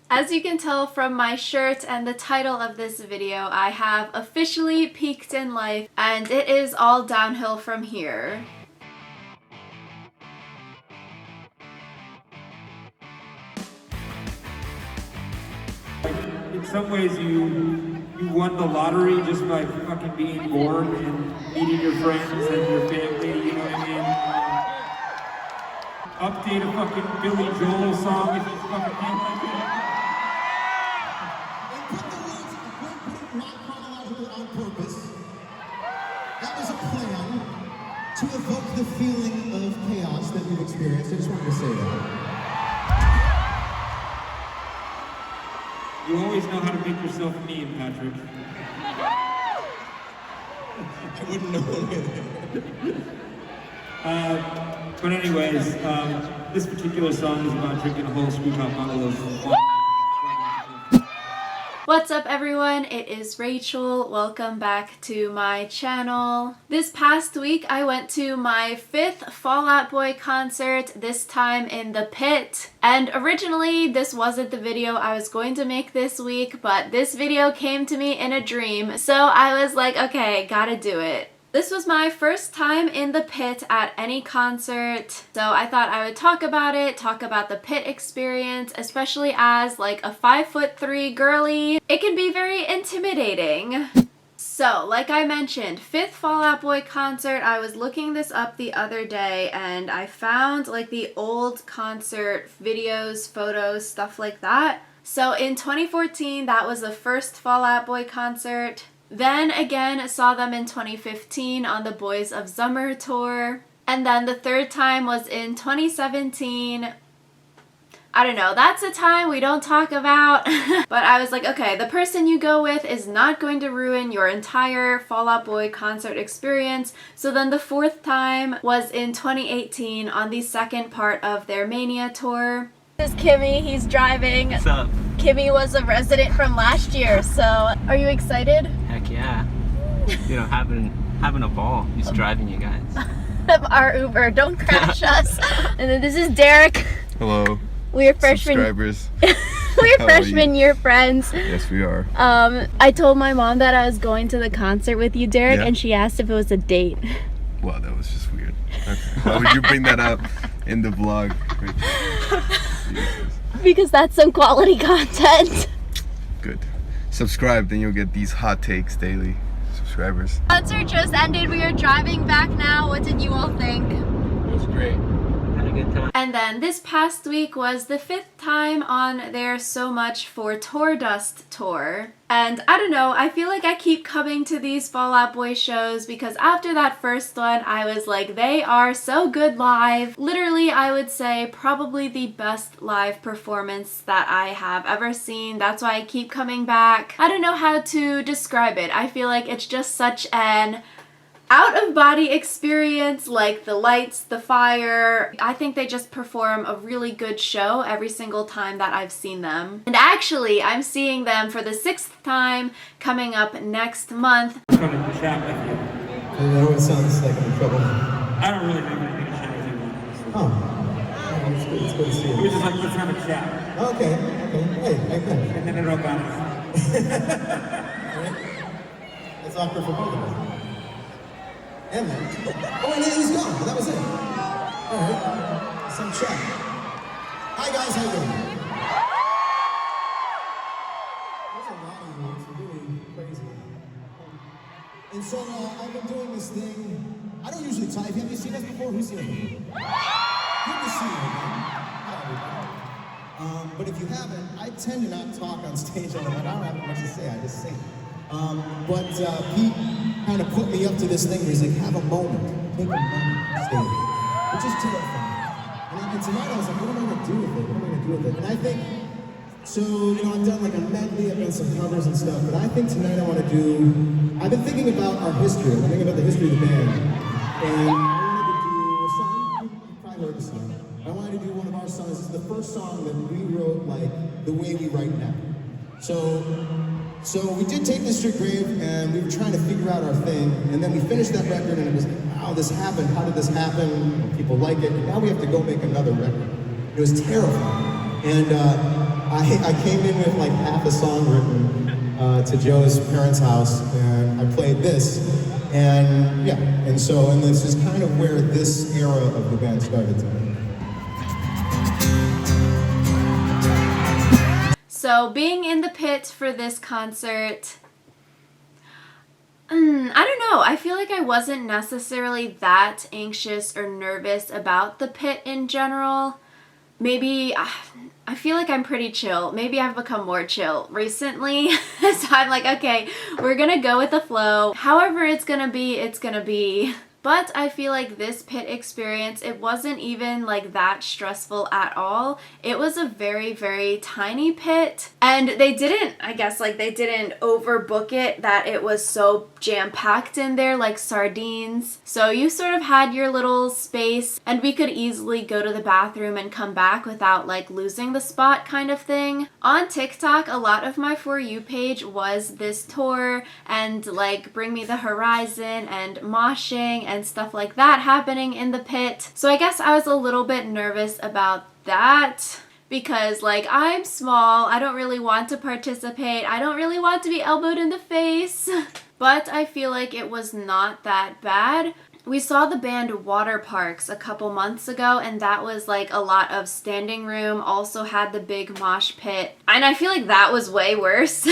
As you can tell from my shirt and the title of this video, I have officially peaked in life, and it is all downhill from here. In some ways, you won the lottery just by fucking being born and meeting your friends and your family, you know what I mean? Update a fucking Billy Joel song if you fucking can't like it. And put the words not chronologically on purpose. That was a plan to evoke the feeling of chaos that we've experienced. I just wanted to say that. You always know how to make yourself mean, Patrick. I wouldn't know it. But anyways, this particular song is about drinking a whole screw-top bottle of wine. What's up everyone, it is Rachel. Welcome back to my channel. This past week I went to my 5th Fall Out Boy concert, this time in the pit. And originally this wasn't the video I was going to make this week, but this video came to me in a dream, so I was like, okay, gotta do it. This was my first time in the pit at any concert, so I thought I would talk about it, talk about the pit experience, especially as like a 5'3" girly. It can be very intimidating. So, like I mentioned, 5th Fall Out Boy concert, I was looking this up the other day and I found like the old concert videos, photos, stuff like that. So in 2014, that was the first Fall Out Boy concert. Then again, saw them in 2015 on the Boys of Summer tour. And then the third time was in 2017. I don't know, that's a time we don't talk about. But I was like, okay, the person you go with is not going to ruin your entire Fall Out Boy concert experience. So then the 4th time was in 2018 on the second part of their Mania tour. This is Kimmy, he's driving. What's up? Kimmy was a resident from last year, so are you excited? Heck yeah. You know, having a ball. He's driving you guys. Our Uber, don't crash us. And then this is Derek. Hello. We are freshman Subscribers. we're freshman year friends. Yes, we are. I told my mom that I was going to the concert with you, Derek, and she asked if it was a date. Wow, that was just weird. Okay. Why would you bring that up in the vlog? Because that's some quality content. Good. Subscribe, then you'll get these hot takes daily. Subscribers. Concert just ended. We are driving back now. What did you all think? It was great. Had a good time. And then this past week was the 5th time on their So Much for Tour Dust tour. And I don't know, I feel like I keep coming to these Fall Out Boy shows because after that first one, I was like, they are so good live. Literally, I would say probably the best live performance that I have ever seen. That's why I keep coming back. I don't know how to describe it. I feel like it's just such an out-of-body experience, like the lights, the fire. I think they just perform a really good show every single time that I've seen them. And actually, I'm seeing them for the 6th time coming up next month. I'm trying to chat with you. I know it sounds like I'm in trouble. I don't really have anything to chat with you. Oh, it's good to see We're you. just like, let's have a chat. Okay. Hey, And then it'll go. Alright. That's awkward for both of us. And then, oh, and he's gone. That was it. All right, some chat. Hi guys, how you doing? There's a lot of you. It's really crazy. And so I've been doing this thing. I don't usually type. Have you seen us before? Who's seen it? Good to see you again. Hi everybody. But if you haven't, I tend to not talk on stage. I don't have much to say. I just sing. But Pete kind of put me up to this thing where he's like, have a moment, take a moment on stage, which is terrifying. And tonight I was like, what am I going to do with it? And I think, so, you know, I've done like a medley, I've done some covers and stuff, but I think tonight I want to do, I've been thinking about our history, I've been thinking about the history of the band, and I wanted to do a song, you probably heard the song, I wanted to do one of our songs. This is the first song that we wrote like the way we write now. So we did take this to grave and we were trying to figure out our thing, and then we finished that record and it was, how this happened, how did this happen, people like it, and now we have to go make another record. It was terrifying. And I came in with like half a song written to Joe's parents' house, and I played this, and yeah, and this is kind of where this era of the band started to me. So being in the pit for this concert, I don't know. I feel like I wasn't necessarily that anxious or nervous about the pit in general. Maybe I feel like I'm pretty chill. Maybe I've become more chill recently. So I'm like, okay, we're gonna go with the flow. However it's gonna be, it's gonna be. But I feel like this pit experience, it wasn't even like that stressful at all. It was a very, very tiny pit. And they didn't, I guess, like they didn't overbook it that it was so jam-packed in there like sardines. So you sort of had your little space and we could easily go to the bathroom and come back without like losing the spot kind of thing. On TikTok, a lot of my For You page was this tour and like Bring Me the Horizon and moshing and stuff like that happening in the pit. So I guess I was a little bit nervous about that because like I'm small, I don't really want to participate, I don't really want to be elbowed in the face. But I feel like it was not that bad. We saw the band Water Parks a couple months ago and that was like a lot of standing room, also had the big mosh pit. And I feel like that was way worse.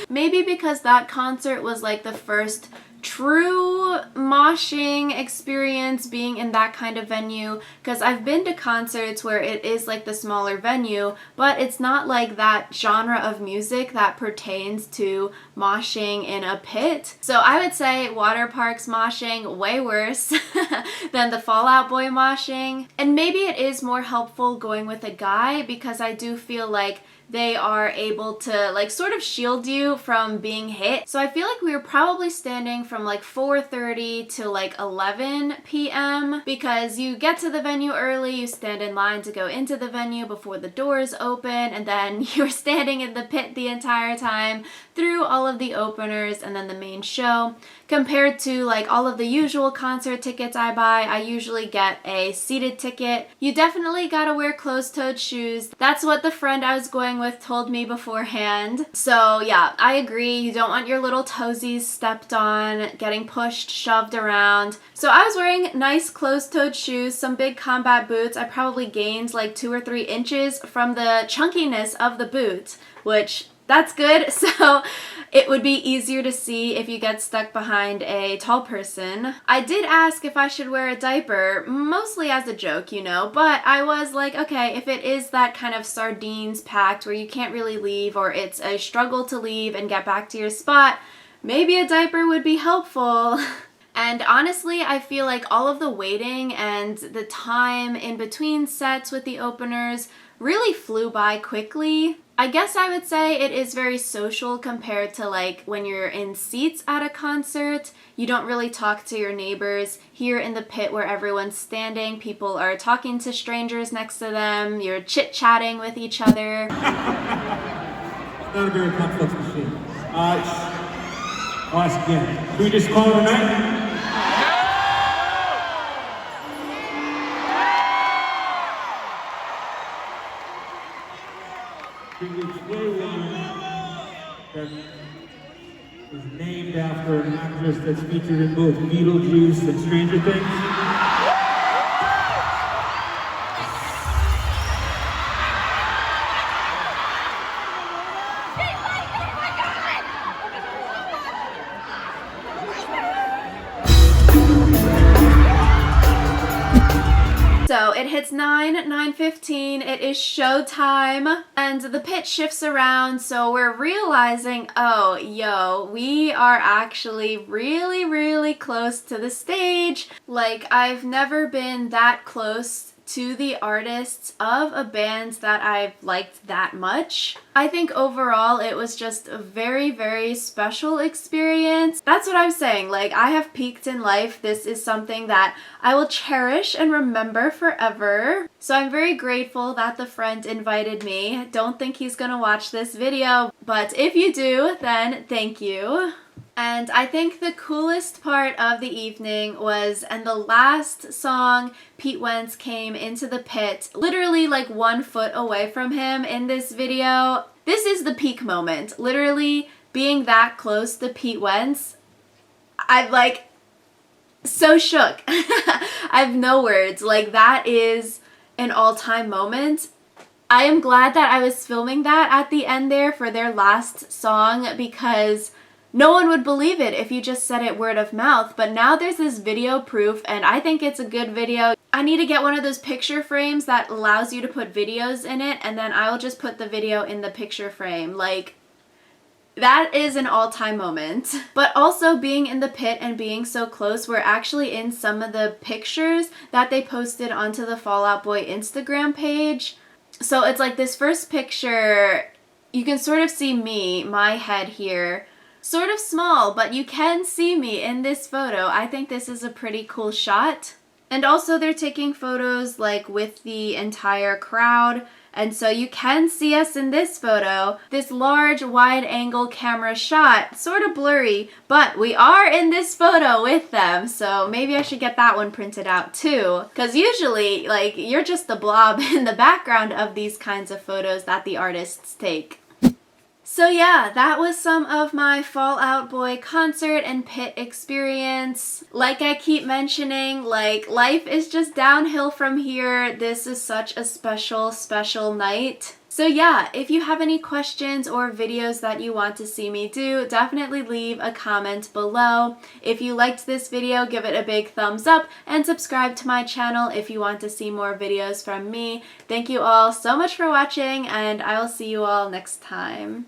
Maybe because that concert was like the first true moshing experience being in that kind of venue, because I've been to concerts where it is like the smaller venue, but it's not like that genre of music that pertains to moshing in a pit. So I would say Water Parks moshing way worse than the Fall Out Boy moshing. And maybe it is more helpful going with a guy because I do feel like they are able to like sort of shield you from being hit. So I feel like we were probably standing from like 4:30 to like 11 p.m. because you get to the venue early, you stand in line to go into the venue before the doors open, and then you're standing in the pit the entire time through all of the openers and then the main show. Compared to like all of the usual concert tickets I buy, I usually get a seated ticket. You definitely gotta wear closed-toed shoes. That's what the friend I was going with told me beforehand. So yeah, I agree. You don't want your little toesies stepped on, getting pushed, shoved around. So I was wearing nice closed-toed shoes, some big combat boots. I probably gained like 2 or 3 inches from the chunkiness of the boot, which that's good. So it would be easier to see if you get stuck behind a tall person. I did ask if I should wear a diaper, mostly as a joke, you know, but I was like, okay, if it is that kind of sardines packed where you can't really leave or it's a struggle to leave and get back to your spot, maybe a diaper would be helpful. And honestly, I feel like all of the waiting and the time in between sets with the openers really flew by quickly. I guess I would say it is very social compared to like when you're in seats at a concert. You don't really talk to your neighbors. Here in the pit where everyone's standing, people are talking to strangers next to them. You're chit-chatting with each other. Not a very complex machine. I'll ask again. Can we just call it a night? Can we play one that is named after an actress that's featured in both Beetlejuice and Stranger Things? So it hits 9:15, it is showtime, and the pit shifts around, so we're realizing, oh, yo, we are actually really, really close to the stage. Like, I've never been that close to the artists of a band that I've liked that much. I think overall it was just a very, very special experience. That's what I'm saying. Like, I have peaked in life. This is something that I will cherish and remember forever. So I'm very grateful that the friend invited me. Don't think he's gonna watch this video, but if you do, then thank you. And I think the coolest part of the evening was, and the last song, Pete Wentz came into the pit, literally like 1 foot away from him in this video. This is the peak moment. Literally being that close to Pete Wentz, I'm like so shook. I have no words. Like, that is an all-time moment. I am glad that I was filming that at the end there for their last song, because no one would believe it if you just said it word of mouth, but now there's this video proof, and I think it's a good video. I need to get one of those picture frames that allows you to put videos in it, and then I'll just put the video in the picture frame. Like, that is an all-time moment. But also being in the pit and being so close, we're actually in some of the pictures that they posted onto the Fall Out Boy Instagram page. So it's like this first picture, you can sort of see me, my head here, sort of small, but you can see me in this photo. I think this is a pretty cool shot. And also they're taking photos like with the entire crowd, and so you can see us in this photo. This large wide angle camera shot, sort of blurry, but we are in this photo with them, so maybe I should get that one printed out too, because usually like you're just the blob in the background of these kinds of photos that the artists take. So yeah, that was some of my Fall Out Boy concert and pit experience. Like I keep mentioning, like, life is just downhill from here. This is such a special, special night. So yeah, if you have any questions or videos that you want to see me do, definitely leave a comment below. If you liked this video, give it a big thumbs up and subscribe to my channel if you want to see more videos from me. Thank you all so much for watching, and I will see you all next time.